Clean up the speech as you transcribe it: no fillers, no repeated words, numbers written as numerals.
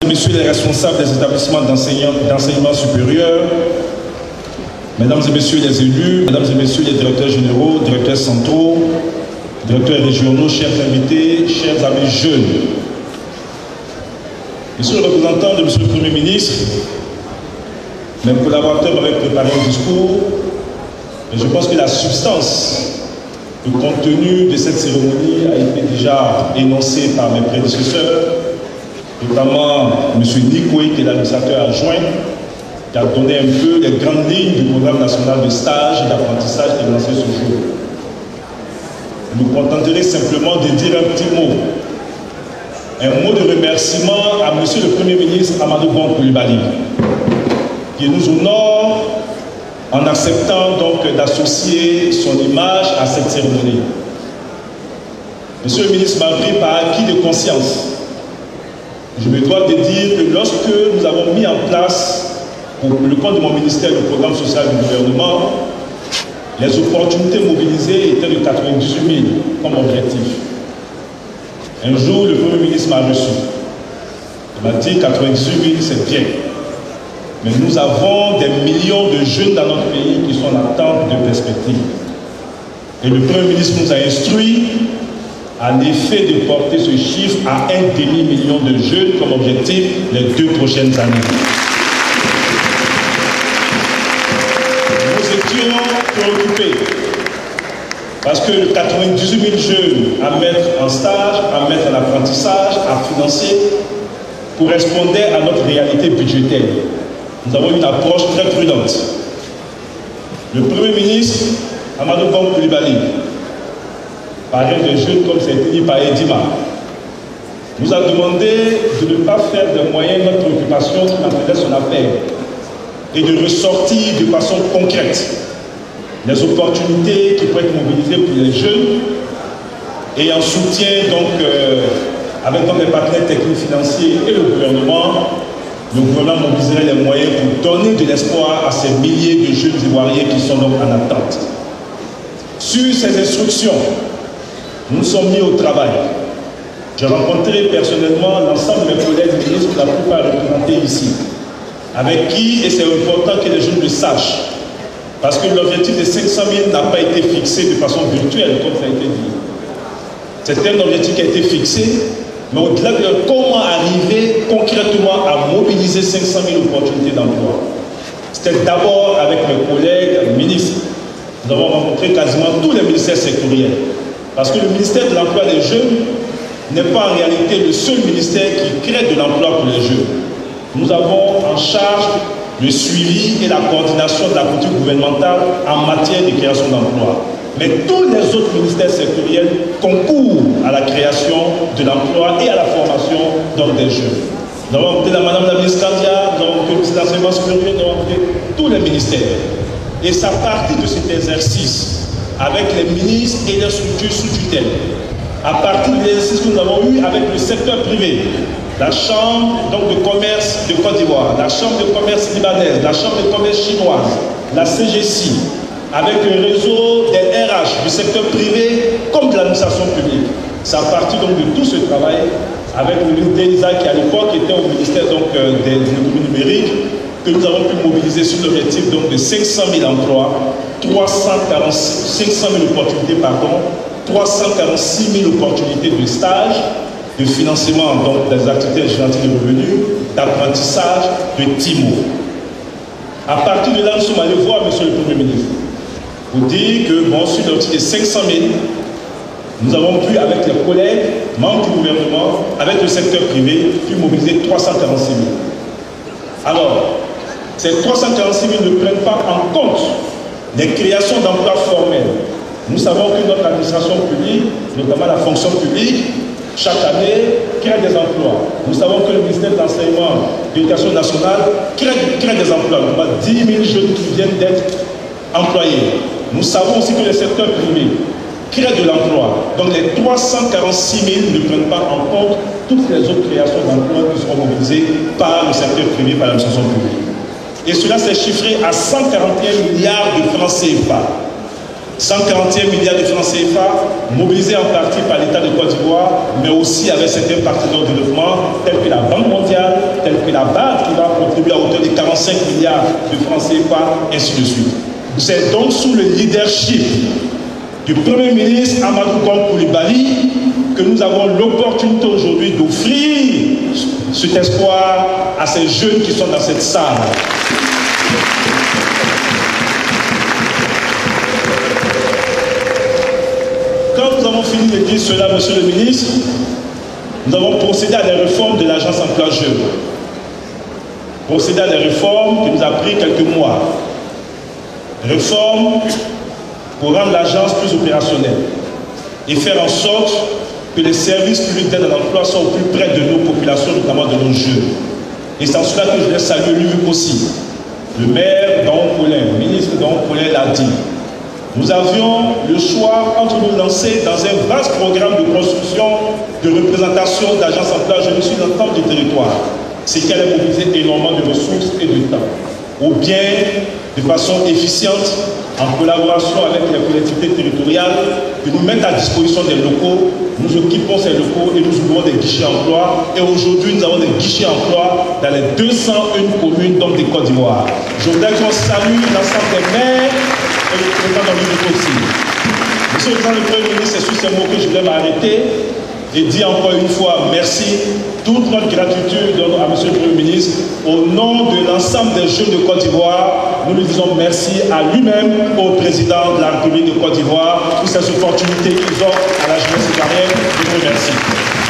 Messieurs les responsables des établissements d'enseignement supérieur, mesdames et messieurs les élus, mesdames et messieurs les directeurs généraux, directeurs centraux, directeurs régionaux, chers invités, chers amis jeunes. Monsieur le représentant de monsieur le Premier ministre, mes collaborateurs m'avaient préparé un discours et je pense que la substance, le contenu de cette cérémonie a été déjà énoncé par mes prédécesseurs, notamment M. Nikoui, qui est l'administrateur adjoint, qui a donné un peu les grandes lignes du programme national de stage et d'apprentissage qui est lancé ce jour. Je me contenterai simplement de dire un petit mot. Un mot de remerciement à M. le Premier ministre Amadou Bon Coulibaly, qui nous honore en acceptant donc d'associer son image à cette cérémonie. Monsieur le ministre m'a pris par acquis de conscience. Je me dois de dire que lorsque nous avons mis en place, pour le compte de mon ministère, le programme social du gouvernement, les opportunités mobilisées étaient de 98 000 comme objectif. Un jour, le Premier ministre m'a reçu. Il m'a dit 98 000, c'est bien. Mais nous avons des millions de jeunes dans notre pays qui sont en attente de perspectives. Et le Premier ministre nous a instruit en effet de porter ce chiffre à 1,5 million de jeunes comme objectif les 2 prochaines années. Nous étions préoccupés parce que 98 000 jeunes à mettre en stage, à mettre en apprentissage, à financer, correspondaient à notre réalité budgétaire. Nous avons une approche très prudente. Le Premier ministre, Amadou Bon Coulibaly, parrain des jeunes comme ça a été dit par Edima, nous a demandé de ne pas faire de moyens notre préoccupation qui m'intéresse son appel et de ressortir de façon concrète les opportunités qui peuvent être mobilisées pour les jeunes et en soutien donc avec les partenaires techniques financiers et le gouvernement mobiliserait les moyens pour donner de l'espoir à ces milliers de jeunes Ivoiriens qui sont donc en attente. Sur ces instructions, nous nous sommes mis au travail. J'ai rencontré personnellement l'ensemble de mes collègues ministres, la plupart représentés ici, avec qui, et c'est important que les jeunes le sachent, parce que l'objectif de 500 000 n'a pas été fixé de façon virtuelle, comme ça a été dit. C'est un objectif qui a été fixé, mais au-delà de comment arriver concrètement à mobiliser 500 000 opportunités d'emploi. C'était d'abord avec mes collègues ministres. Nous avons rencontré quasiment tous les ministères sectoriels. Parce que le ministère de l'Emploi des Jeunes n'est pas en réalité le seul ministère qui crée de l'emploi pour les jeunes. Nous avons en charge le suivi et la coordination de la politique gouvernementale en matière de création d'emplois. Mais tous les autres ministères sectoriels concourent à la création de l'emploi et à la formation des jeunes. Nous avons rencontré Madame la ministre Kandia, nous avons rencontré le ministre de l'Enseignement supérieur, nous avons rencontré tous les ministères. Et c'est à partir de cet exercice, avec les ministres et les structures sous tutelle, à partir de l'exercice que nous avons eu avec le secteur privé, la Chambre donc, de commerce de Côte d'Ivoire, la Chambre de commerce libanaise, la Chambre de commerce chinoise, la CGC, avec le réseau des RH du secteur privé comme de l'administration publique. C'est à partir donc, de tout ce travail, avec le ministre Deiza qui à l'époque était au ministère donc, des économies numériques, que nous avons pu mobiliser sur l'objectif de 500 000 emplois, 500 000 opportunités, 346 000 opportunités de stage, de financement donc, des activités génératives de revenus, d'apprentissage, de TIMO. À partir de là, nous sommes allés voir M. le Premier ministre pour dire que, bon, sur l'objectif de 500 000, nous avons pu, avec les collègues, membres du gouvernement, avec le secteur privé, pu mobiliser 346 000. Alors, ces 346 000 ne prennent pas en compte les créations d'emplois formels. Nous savons que notre administration publique, notamment la fonction publique, chaque année, crée des emplois. Nous savons que le ministère de l'Enseignement de l'Éducation nationale crée des emplois. Nous avons 10 000 jeunes qui viennent d'être employés. Nous savons aussi que le secteur privé crée de l'emploi. Donc les 346 000 ne prennent pas en compte toutes les autres créations d'emplois qui seront mobilisées par le secteur privé, par l'administration publique. Et cela s'est chiffré à 141 milliards de francs CFA. 141 milliards de francs CFA mobilisés en partie par l'État de Côte d'Ivoire, mais aussi avec certains partenaires de développement tels que la Banque mondiale, et la BAD qui va contribuer à hauteur de 45 milliards de francs CFA, ainsi de suite. C'est donc sous le leadership du Premier ministre Amadou Koulibaly que nous avons l'opportunité aujourd'hui d'offrir cet espoir à ces jeunes qui sont dans cette salle. Quand nous avons fini de dire cela, Monsieur le ministre, nous avons procédé à des réformes de l'agence emploi jeunes. Procédé à des réformes qui nous a pris quelques mois. Réformes pour rendre l'agence plus opérationnelle et faire en sorte que les services publics d'aide à l'emploi soient au plus près de nos populations, notamment de nos jeunes. Et c'est en cela que je voulais saluer lui aussi. Le maire Daon Paulin, le ministre Daon Paulin l'a dit. Nous avions le choix entre nous lancer dans un vaste programme de construction, de représentation d'agences emploi jeunes sur l'ensemble du territoire, ce qui allait mobiliser énormément de ressources et de temps, ou bien de façon efficiente, en collaboration avec les collectivités territoriales, de nous mettre à disposition des locaux. Nous occupons ces locaux et nous ouvrons des guichets emploi. Et aujourd'hui, nous avons des guichets emploi dans les 201 communes donc de Côte d'Ivoire. Je voudrais qu'on salue l'ensemble des maires et le président de l'Union aussi. Monsieur le président du Premier ministre, c'est sur ces mots que je voulais m'arrêter et dire encore une fois merci. Toute notre gratitude à Monsieur le Premier ministre. Au nom de l'ensemble des jeunes de Côte d'Ivoire, nous lui disons merci à lui-même, au président de la République de Côte d'Ivoire, pour ces opportunités qu'ils offrent à la jeunesse ivoirienne. Je vous remercie.